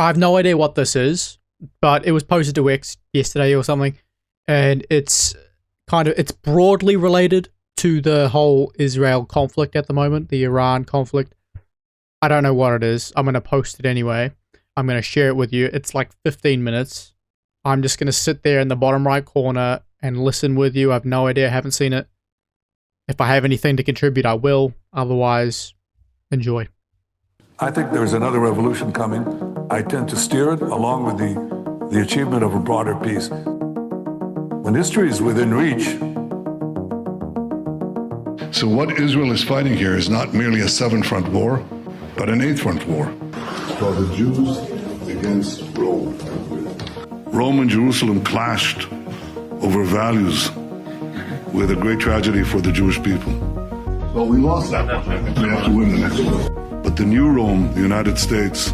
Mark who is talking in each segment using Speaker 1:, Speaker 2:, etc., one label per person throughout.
Speaker 1: I have no idea what this is, but it was posted to X yesterday or something, and it's broadly related to the whole Israel conflict at the moment, the Iran conflict. I don't know what it is. I'm going to post it anyway. I'm going to share it with you. It's like 15 minutes. I'm just going to sit there in the bottom right corner and listen with you. I have no idea. I haven't seen it. If I have anything to contribute, I will. Otherwise, enjoy.
Speaker 2: I think there's another revolution coming. I tend to steer it along with the achievement of a broader peace. When history is within reach.
Speaker 3: So what Israel is fighting here is not merely a seven-front war, but an eight-front war. It's called the Jews against Rome. Rome and Jerusalem clashed over values with a great tragedy for the Jewish people. Well, we lost that one. I think we have to win the next one. But the new Rome, the United States,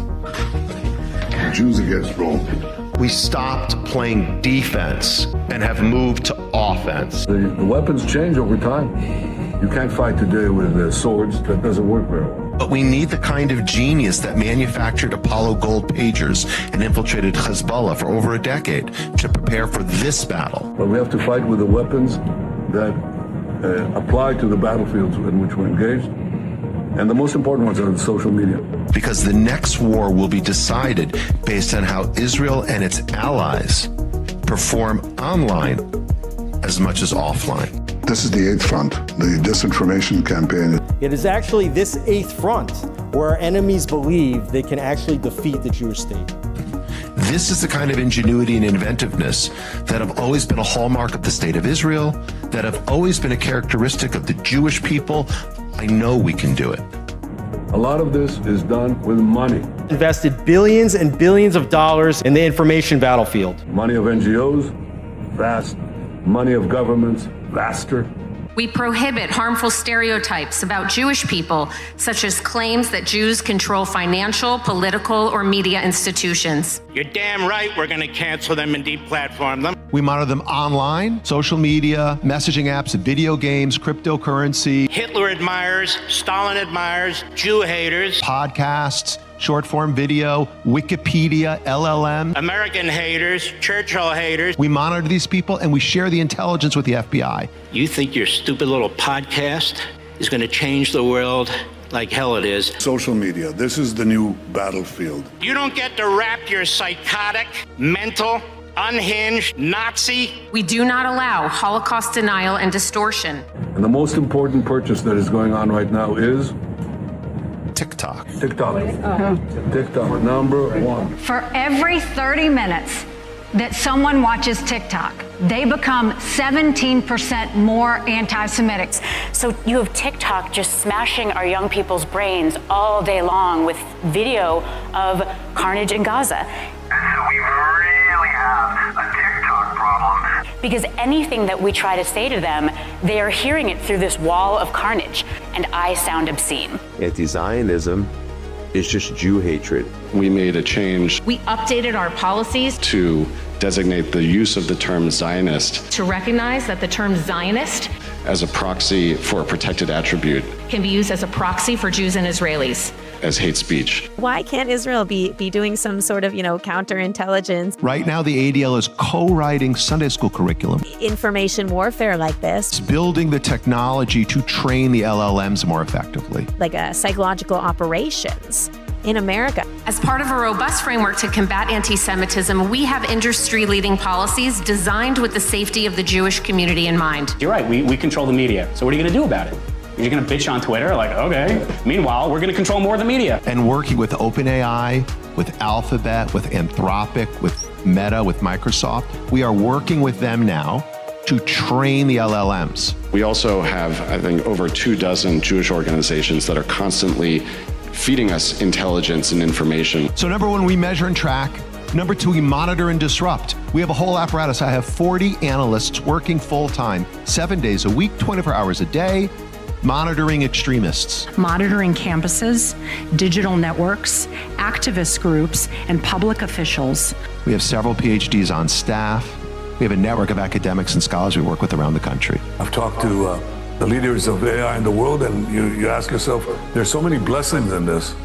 Speaker 3: Jews against Rome.
Speaker 4: We stopped playing defense and have moved to offense.
Speaker 2: The weapons change over time. You can't fight today with swords. That doesn't work very well.
Speaker 4: But we need the kind of genius that manufactured Apollo gold pagers and infiltrated Hezbollah for over a decade to prepare for this battle.
Speaker 2: But we have to fight with the weapons that apply to the battlefields in which we're engaged. And the most important ones are the social media.
Speaker 4: Because the next war will be decided based on how Israel and its allies perform online as much as offline.
Speaker 3: This is the eighth front, the disinformation campaign.
Speaker 5: It is actually this eighth front where our enemies believe they can actually defeat the Jewish state.
Speaker 4: This is the kind of ingenuity and inventiveness that have always been a hallmark of the state of Israel, that have always been a characteristic of the Jewish people. I know we can do it.
Speaker 2: A lot of this is done with money.
Speaker 5: Invested billions and billions of dollars in the information battlefield.
Speaker 2: Money of NGOs, vast. Money of governments, vaster.
Speaker 6: We prohibit harmful stereotypes about Jewish people, such as claims that Jews control financial, political, or media institutions.
Speaker 7: You're damn right we're going to cancel them and deplatform them.
Speaker 4: We monitor them online, social media, messaging apps, video games, cryptocurrency,
Speaker 7: Hitler admirers, Stalin admirers, Jew haters,
Speaker 4: podcasts, short form video, Wikipedia, LLM.
Speaker 7: American haters, Churchill haters.
Speaker 4: We monitor these people and we share the intelligence with the FBI.
Speaker 7: You think your stupid little podcast is going to change the world? Like hell it is.
Speaker 3: Social media, this is the new battlefield.
Speaker 7: You don't get to wrap your psychotic, mental, unhinged Nazi.
Speaker 6: We do not allow Holocaust denial and distortion.
Speaker 2: And the most important purchase that is going on right now is
Speaker 4: TikTok.
Speaker 2: TikTok, number one.
Speaker 8: For every 30 minutes that someone watches TikTok, they become 17% more anti-Semitic.
Speaker 9: So you have TikTok just smashing our young people's brains all day long with video of carnage in Gaza.
Speaker 10: We really have a TikTok problem.
Speaker 9: Because anything that we try to say to them, they are hearing it through this wall of carnage, and I sound obscene.
Speaker 11: Anti-Zionism is just Jew hatred.
Speaker 12: We made a change.
Speaker 6: We updated our policies
Speaker 12: to designate the use of the term Zionist,
Speaker 6: to recognize that the term Zionist
Speaker 12: as a proxy for a protected attribute
Speaker 6: can be used as a proxy for Jews and Israelis
Speaker 12: as hate speech.
Speaker 13: Why can't Israel be doing some sort of, counterintelligence?
Speaker 4: Right now, the ADL is co-writing Sunday school curriculum.
Speaker 13: Information warfare like this.
Speaker 4: It's building the technology to train the LLMs more effectively.
Speaker 13: Like psychological operations in America.
Speaker 6: As part of a robust framework to combat anti-Semitism, we have industry-leading policies designed with the safety of the Jewish community in mind.
Speaker 14: You're right, we control the media. So what are you going to do about it? You're going to bitch on Twitter? Like, okay. Meanwhile, we're going to control more of the media.
Speaker 4: And working with OpenAI, with Alphabet, with Anthropic, with Meta, with Microsoft, we are working with them now to train the LLMs.
Speaker 12: We also have, I think, over 24 Jewish organizations that are constantly feeding us intelligence and information.
Speaker 4: So number one, we measure and track. Number two, we monitor and disrupt. We have a whole apparatus. I have 40 analysts working full-time, 7 days a week, 24 hours a day, monitoring extremists.
Speaker 15: Monitoring campuses, digital networks, activist groups, and public officials.
Speaker 4: We have several PhDs on staff. We have a network of academics and scholars we work with around the country.
Speaker 2: I've talked to the leaders of AI in the world, and you ask yourself, there's so many blessings in this.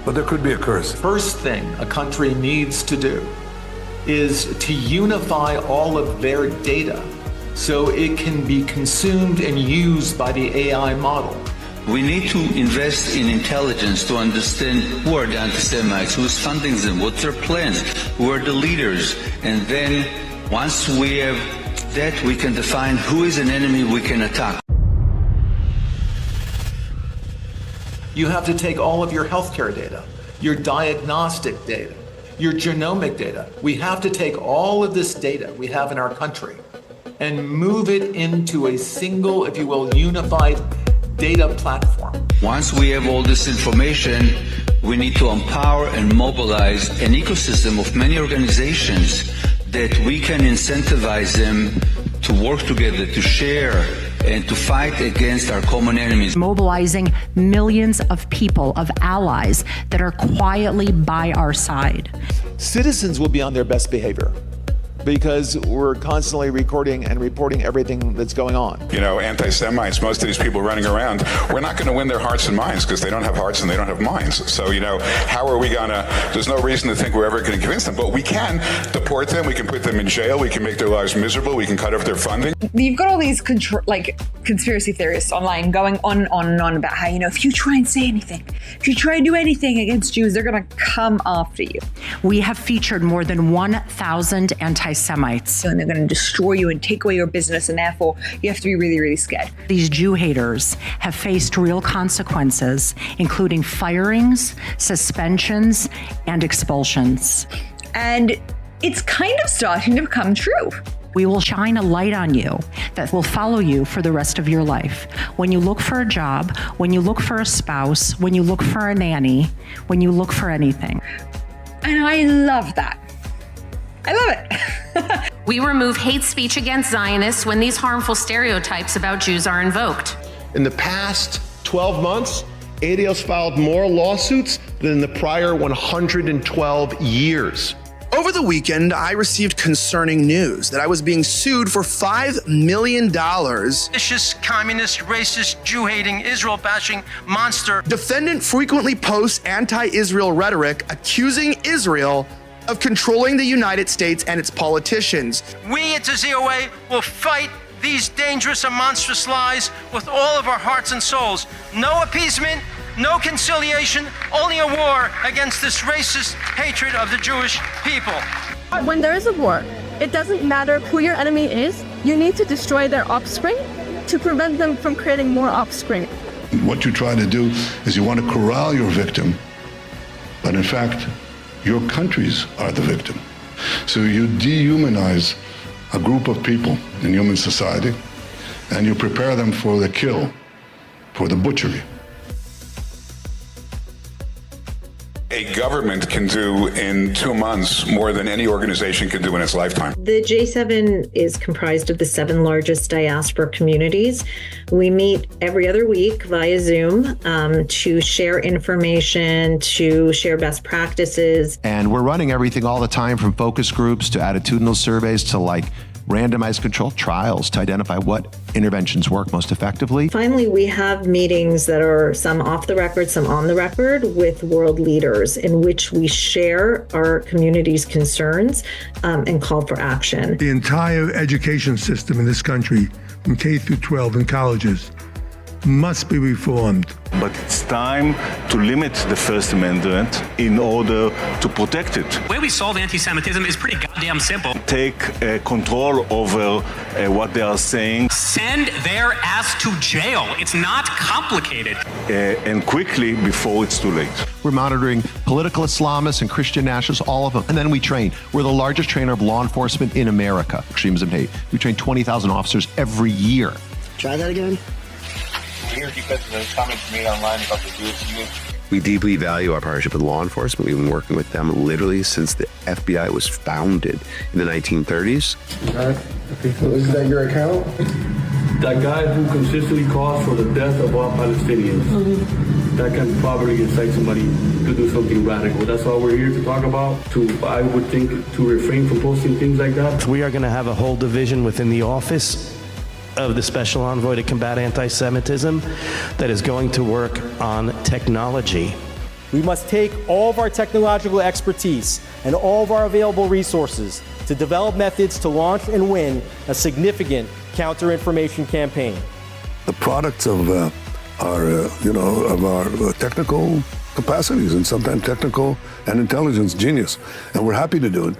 Speaker 2: but there could be a curse.
Speaker 16: First thing a country needs to do is to unify all of their data so it can be consumed and used by the AI model.
Speaker 17: We need to invest in intelligence to understand who are the anti-Semites, who's funding them, what's their plans, who are the leaders. And then once we have that, we can define who is an enemy we can attack.
Speaker 16: You have to take all of your healthcare data, your diagnostic data, your genomic data. We have to take all of this data we have in our country and move it into a single, if you will, unified data platform.
Speaker 17: Once we have all this information, we need to empower and mobilize an ecosystem of many organizations that we can incentivize them to work together, to share, and to fight against our common enemies.
Speaker 15: Mobilizing millions of people, of allies that are quietly by our side.
Speaker 16: Citizens will be on their best behavior because we're constantly recording and reporting everything that's going on.
Speaker 18: You know, anti-Semites, most of these people running around, we're not going to win their hearts and minds because they don't have hearts and they don't have minds. So, you know, how are we going to, there's no reason to think we're ever going to convince them, but we can deport them, we can put them in jail, we can make their lives miserable, we can cut off their funding.
Speaker 19: You've got all these conspiracy theorists online going on and on and on about how, you know, if you try and say anything, if you try and do anything against Jews, they're going to come after you.
Speaker 15: We have featured more than 1,000 anti-Semites.
Speaker 19: And they're going to destroy you and take away your business, and therefore you have to be really, really scared.
Speaker 15: These Jew haters have faced real consequences, including firings, suspensions, and expulsions.
Speaker 19: And it's kind of starting to become true.
Speaker 15: We will shine a light on you that will follow you for the rest of your life. When you look for a job, when you look for a spouse, when you look for a nanny, when you look for anything.
Speaker 19: And I love that. I love it.
Speaker 6: We remove hate speech against Zionists when these harmful stereotypes about Jews are invoked.
Speaker 4: In the past 12 months, ADOS filed more lawsuits than in the prior 112 years.
Speaker 20: Over the weekend, I received concerning news that I was being sued for $5 million.
Speaker 21: Vicious, communist, racist, Jew-hating, Israel-bashing monster.
Speaker 20: Defendant frequently posts anti-Israel rhetoric accusing Israel of controlling the United States and its politicians.
Speaker 21: We at the ZOA will fight these dangerous and monstrous lies with all of our hearts and souls. No appeasement, no conciliation, only a war against this racist hatred of the Jewish people.
Speaker 22: When there is a war, it doesn't matter who your enemy is. You need to destroy their offspring to prevent them from creating more offspring.
Speaker 3: What you try to do is you want to corral your victim, but in fact, your countries are the victim. So you dehumanize a group of people in human society, and you prepare them for the kill, for the butchery.
Speaker 18: A government can do in 2 months more than any organization can do in its lifetime.
Speaker 23: The J7 is comprised of the 7 largest diaspora communities. We meet every other week via Zoom to share information, to share best practices.
Speaker 4: And we're running everything all the time, from focus groups to attitudinal surveys to randomized controlled trials to identify what interventions work most effectively.
Speaker 23: Finally, we have meetings that are some off the record, some on the record with world leaders, in which we share our community's concerns and call for action.
Speaker 24: The entire education system in this country, from K through 12 and colleges, must be reformed.
Speaker 25: But it's time to limit the First Amendment in order to protect it.
Speaker 26: The way we solve anti-Semitism is pretty goddamn simple.
Speaker 25: Take control over what they are saying.
Speaker 26: Send their ass to jail. It's not complicated.
Speaker 25: And quickly before it's too late.
Speaker 4: We're monitoring political Islamists and Christian nationalists, all of them. And then we train. We're the largest trainer of law enforcement in America, extremism and hate. We train 20,000 officers every year.
Speaker 27: Try that again.
Speaker 28: Here because of the comments made online about the Jewish youth.
Speaker 11: We deeply value our partnership with law enforcement. We've been working with them literally since the FBI was founded in the 1930s.
Speaker 28: Okay, so is that your account?
Speaker 29: That guy who consistently calls for the death of all Palestinians, that can probably incite somebody to do something radical. That's all we're here to talk about, I would think, to refrain from posting things like that.
Speaker 30: We are going to have a whole division within the office of the Special Envoy to combat anti-Semitism that is going to work on technology
Speaker 1: We must take all of our technological expertise and all of our available resources to develop methods to launch and win a significant counter-information campaign.
Speaker 2: The products of our technical capacities and sometimes technical and intelligence genius, and we're happy to do it.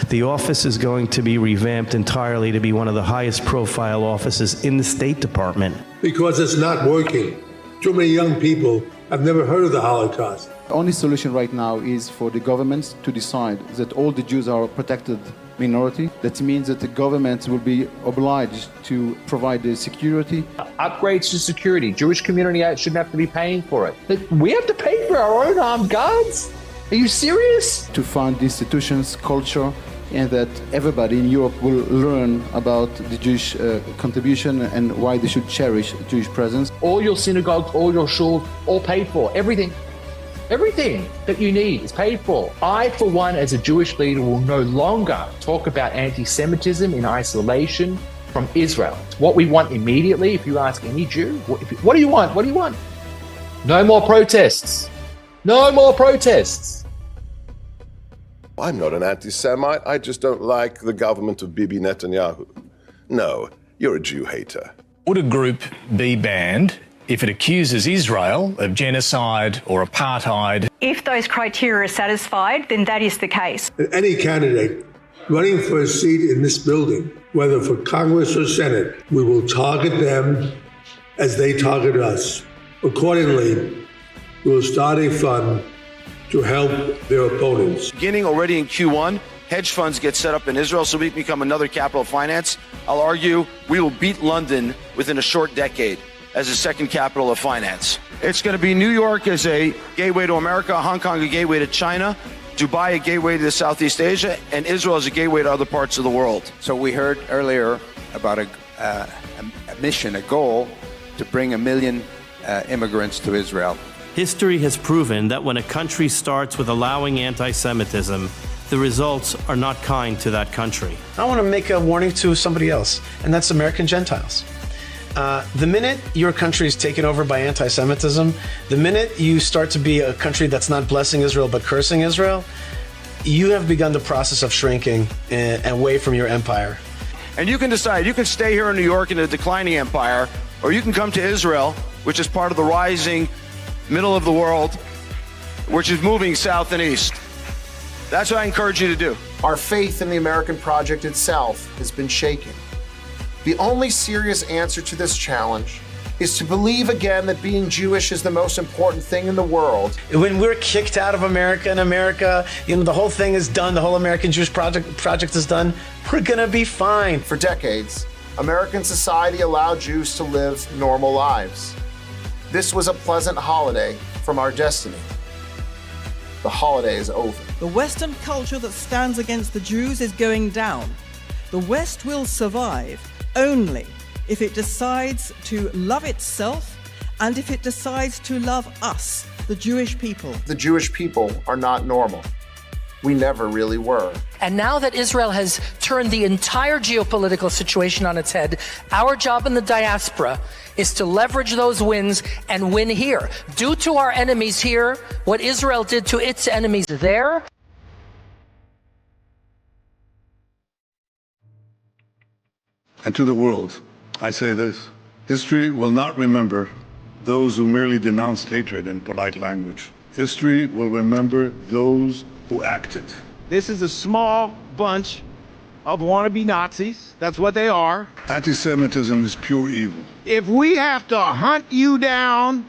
Speaker 30: The office is going to be revamped entirely to be one of the highest profile offices in the State Department.
Speaker 24: Because it's not working. Too many young people have never heard of the Holocaust.
Speaker 5: The only solution right now is for the governments to decide that all the Jews are a protected minority. That means that the government will be obliged to provide the security.
Speaker 7: Upgrades to security. Jewish community shouldn't have to be paying for it. But we have to pay for our own armed guards? Are you serious?
Speaker 5: To fund institutions, culture, and that everybody in Europe will learn about the Jewish contribution and why they should cherish Jewish presence.
Speaker 7: All your synagogues, all your shuls, all paid for. Everything that you need is paid for. I, for one, as a Jewish leader, will no longer talk about anti-Semitism in isolation from Israel. It's what we want immediately. If you ask any Jew, what do you want? What do you want? No more protests. No more protests.
Speaker 8: I'm not an anti-Semite. I just don't like the government of Bibi Netanyahu. No, you're a Jew hater.
Speaker 9: Would a group be banned if it accuses Israel of genocide or apartheid?
Speaker 10: If those criteria are satisfied, then that is the case.
Speaker 24: Any candidate running for a seat in this building, whether for Congress or Senate, we will target them as they target us. Accordingly, we will start a fund to help their opponents.
Speaker 12: Beginning already in Q1, hedge funds get set up in Israel so we can become another capital of finance. I'll argue we will beat London within a short decade as the second capital of finance. It's going to be New York as a gateway to America, Hong Kong a gateway to China, Dubai a gateway to Southeast Asia, and Israel as a gateway to other parts of the world.
Speaker 13: So we heard earlier about a mission, a goal to bring 1 million immigrants to Israel.
Speaker 30: History has proven that when a country starts with allowing anti-Semitism, the results are not kind to that country.
Speaker 14: I want to make a warning to somebody else, and that's American Gentiles. The minute your country is taken over by anti-Semitism, the minute you start to be a country that's not blessing Israel but cursing Israel, you have begun the process of shrinking away from your empire.
Speaker 12: And you can decide, you can stay here in New York in a declining empire, or you can come to Israel, which is part of the rising middle of the world, which is moving south and east. That's what I encourage you to do.
Speaker 20: Our faith in the American project itself has been shaken. The only serious answer to this challenge is to believe again that being Jewish is the most important thing in the world.
Speaker 14: When we're kicked out of America and America, the whole thing is done, the whole American Jewish project is done, we're gonna be fine.
Speaker 20: For decades, American society allowed Jews to live normal lives. This was a pleasant holiday from our destiny. The holiday is over.
Speaker 27: The Western culture that stands against the Jews is going down. The West will survive only if it decides to love itself and if it decides to love us, the Jewish people.
Speaker 20: The Jewish people are not normal. We never really were.
Speaker 31: And now that Israel has turned the entire geopolitical situation on its head, our job in the diaspora is to leverage those wins and win here. Do to our enemies here what Israel did to its enemies there.
Speaker 3: And to the world, I say this: history will not remember those who merely denounced hatred in polite language. History will remember those who acted.
Speaker 32: This is a small bunch of wannabe Nazis. That's what they are.
Speaker 3: Anti-Semitism is pure evil.
Speaker 32: If we have to hunt you down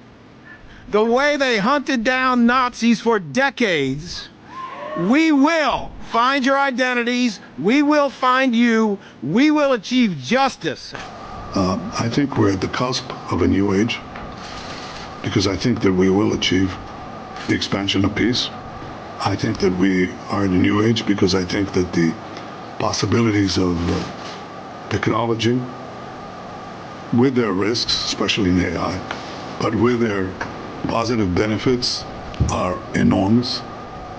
Speaker 32: the way they hunted down Nazis for decades, we will find your identities, we will find you, we will achieve justice.
Speaker 3: I think we're at the cusp of a new age, because I think that we will achieve the expansion of peace. I think that we are in a new age because I think that the possibilities of technology, with their risks, especially in AI, but with their positive benefits, are enormous.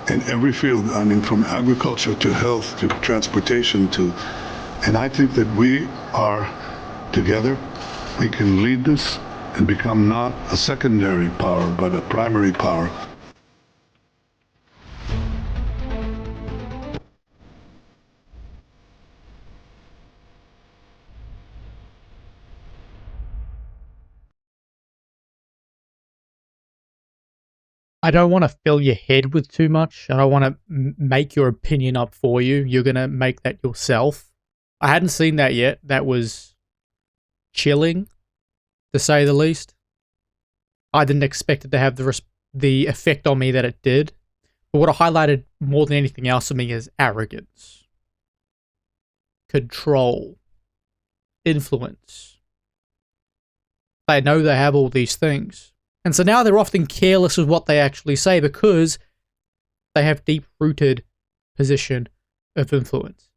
Speaker 3: In every field, I mean, from agriculture to health to transportation and I think that we are together. We can lead this and become not a secondary power, but a primary power.
Speaker 4: I don't want to fill your head with too much. I don't want to make your opinion up for you. You're going to make that yourself. I hadn't seen that yet. That was chilling, to say the least. I didn't expect it to have the effect on me that it did. But what I highlighted more than anything else for me is arrogance, control, influence. They know they have all these things. And so now they're often careless with what they actually say because they have deep-rooted position of influence.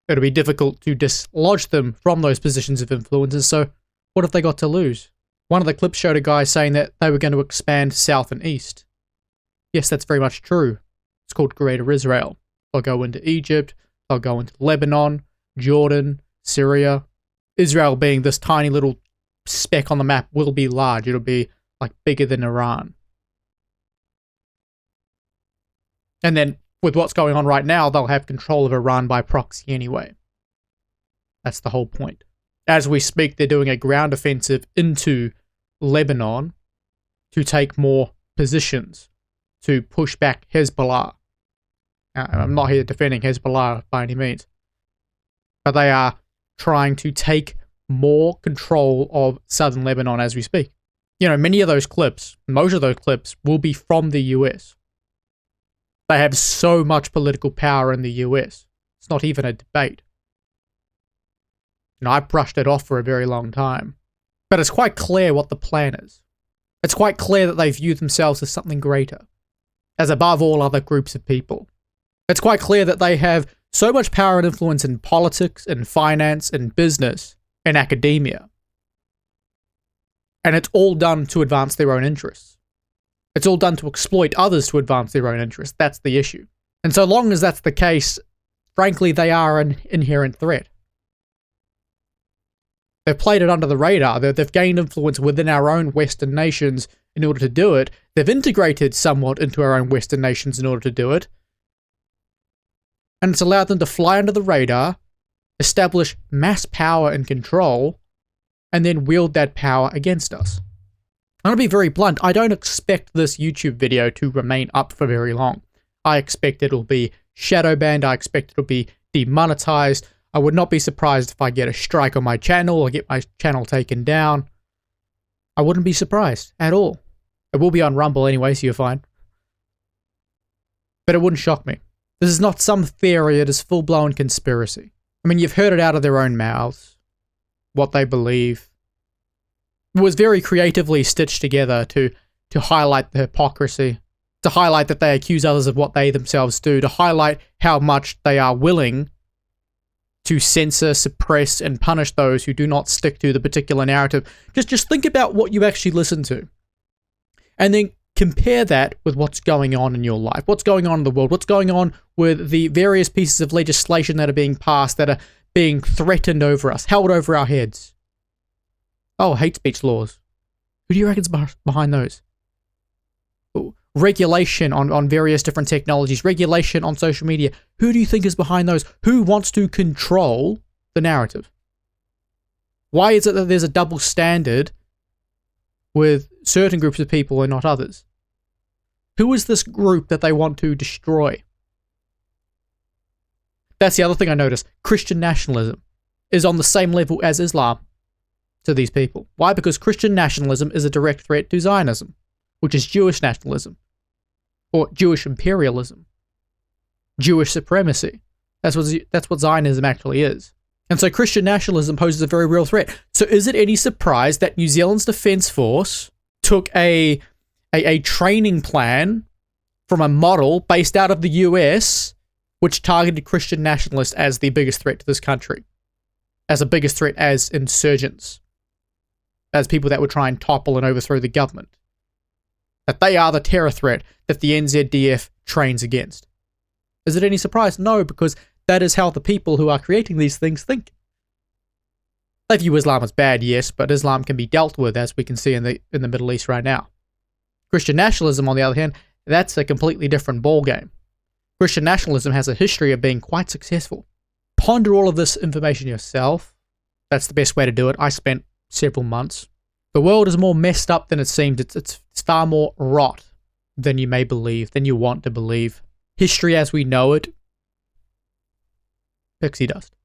Speaker 4: It'll be difficult to dislodge them from those positions of influence, and so what have they got to lose? One of the clips showed a guy saying that they were going to expand south and east. Yes, that's very much true. It's called Greater Israel. They'll go into Egypt, they'll go into Lebanon, Jordan, Syria. Israel being this tiny little speck on the map will be large. It'll be like bigger than Iran. And then with what's going on right now, they'll have control of Iran by proxy anyway. That's the whole point. As we speak, they're doing a ground offensive into Lebanon to take more positions, to push back Hezbollah. I'm not here defending Hezbollah by any means, but they are trying to take more control of southern Lebanon as we speak. You know, many of those clips, most of those clips, will be from the US. They have so much political power in the US. It's not even a debate. You know, I brushed it off for a very long time. But it's quite clear what the plan is. It's quite clear that they view themselves as something greater, as above all other groups of people. It's quite clear that they have so much power and influence in politics, in finance, in business, in academia. And it's all done to advance their own interests. It's all done to exploit others to advance their own interests. That's the issue. And so long as that's the case, frankly, they are an inherent threat. They've played it under the radar. They've gained influence within our own Western nations in order to do it. They've integrated somewhat into our own Western nations in order to do it. And it's allowed them to fly under the radar, establish mass power and control, and then wield that power against us. I'm going to be very blunt. I don't expect this YouTube video to remain up for very long. I expect it'll be shadow banned. I expect it'll be demonetized. I would not be surprised if I get a strike on my channel or get my channel taken down. I wouldn't be surprised at all. It will be on Rumble anyway, so you're fine. But it wouldn't shock me. This is not some theory, it is full-blown conspiracy. I mean, you've heard it out of their own mouths, what they believe. It was very creatively stitched together to highlight the hypocrisy, to highlight that they accuse others of what they themselves do, to highlight how much they are willing to censor, suppress, and punish those who do not stick to the particular narrative. Just think about what you actually listen to. And then compare that with what's going on in your life, what's going on in the world, what's going on with the various pieces of legislation that are being passed, that are being threatened over us, held over our heads. Oh, hate speech laws. Who do you reckon's behind those? Regulation on various different technologies, regulation on social media. Who do you think is behind those? Who wants to control the narrative? Why is it that there's a double standard with certain groups of people and not others? Who is this group that they want to destroy? That's the other thing I noticed. Christian nationalism is on the same level as Islam to these people. Why? Because Christian nationalism is a direct threat to Zionism, which is Jewish nationalism, or Jewish imperialism, Jewish supremacy. That's what Zionism actually is. And so Christian nationalism poses a very real threat. So is it any surprise that New Zealand's Defence Force took a training plan from a model based out of the US, which targeted Christian nationalists as the biggest threat to this country, as the biggest threat as insurgents, as people that would try and topple and overthrow the government? That they are the terror threat that the NZDF trains against. Is it any surprise? No, because that is how the people who are creating these things think. They view Islam as bad, yes, but Islam can be dealt with, as we can see in the Middle East right now. Christian nationalism, on the other hand, that's a completely different ballgame. Christian nationalism has a history of being quite successful. Ponder all of this information yourself. That's the best way to do it. I spent several months. The world is more messed up than it seems. It's far more rot than you may believe, than you want to believe. History as we know it, pixie dust.